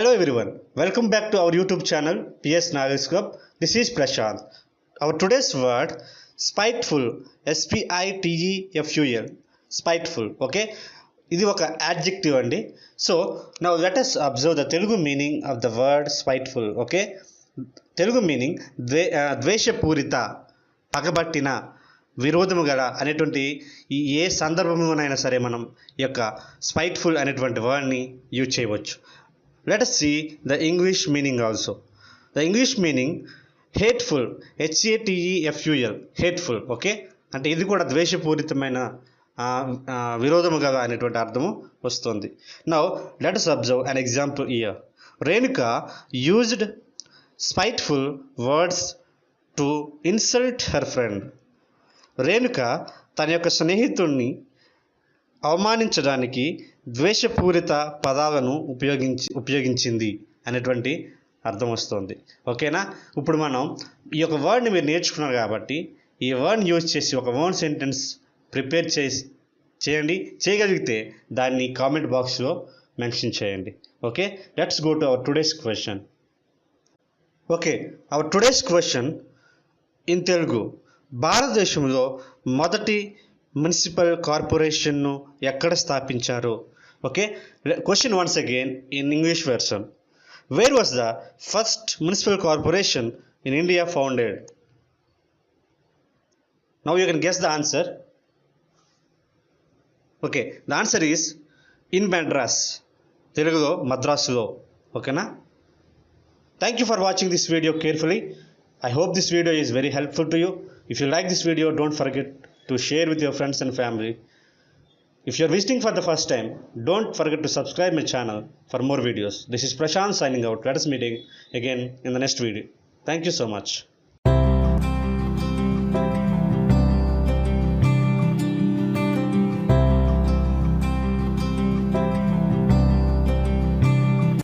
Hello everyone, welcome back to our YouTube channel PS Knowledge Club. This is Prashant. Our today's word spiteful, SPITEFUL, spiteful. Okay, ఇది ఒక adjective అండి. So now let us observe the Telugu meaning of the word spiteful. Okay, Telugu meaning ద్వేషపూరిత, పగబట్టిన, విరోధము గల అనేటువంటి ఏ సందర్భంలోనైనా సరే మనం ఈ యొక్క స్పైట్ఫుల్ అనేటువంటి వర్డ్ని యూజ్ చేయవచ్చు. Let us see the English meaning also. The English meaning hateful, HATEFUL, hateful. Okay, అంటే ఇది కూడా ద్వేషపూరితమైన విరోధము గల అనేటువంటి అర్థము వస్తుంది. Now let us observe an example here. Renuka used spiteful words to insult her friend. Renuka తన యొక్క స్నేహితుడిని అవమానించడానికి ద్వేషపూరిత పదాలను ఉపయోగించింది అనేటువంటి అర్థం వస్తుంది. ఓకేనా, ఇప్పుడు మనం ఈ యొక్క వర్డ్ని మీరు నేర్చుకున్నారు కాబట్టి ఈ వర్డ్ని యూజ్ చేసి ఒక ఓన్ సెంటెన్స్ ప్రిపేర్ చేయండి. చేయగలిగితే దాన్ని కామెంట్ బాక్స్లో మెన్షన్ చేయండి. Okay, let's go to our today's question. Okay, hour today's question in Telugu. భారతదేశంలో మొదటి మున్సిపల్ కార్పొరేషన్ను ఎక్కడ స్థాపించారు? Okay, question once again in English version. Where was the first municipal corporation in India founded? Now you can guess the answer. Okay, the answer is in Madras, తెలుగులో మద్రాసులో. ఓకేనా, thank you for watching this video carefully. I hope this video is very helpful to you. If you like this video, don't forget to share with your friends and family. If you are visiting for the first time, don't forget to subscribe my channel for more videos. This is Prashant signing out. Let us meet again in the next video. Thank you so much.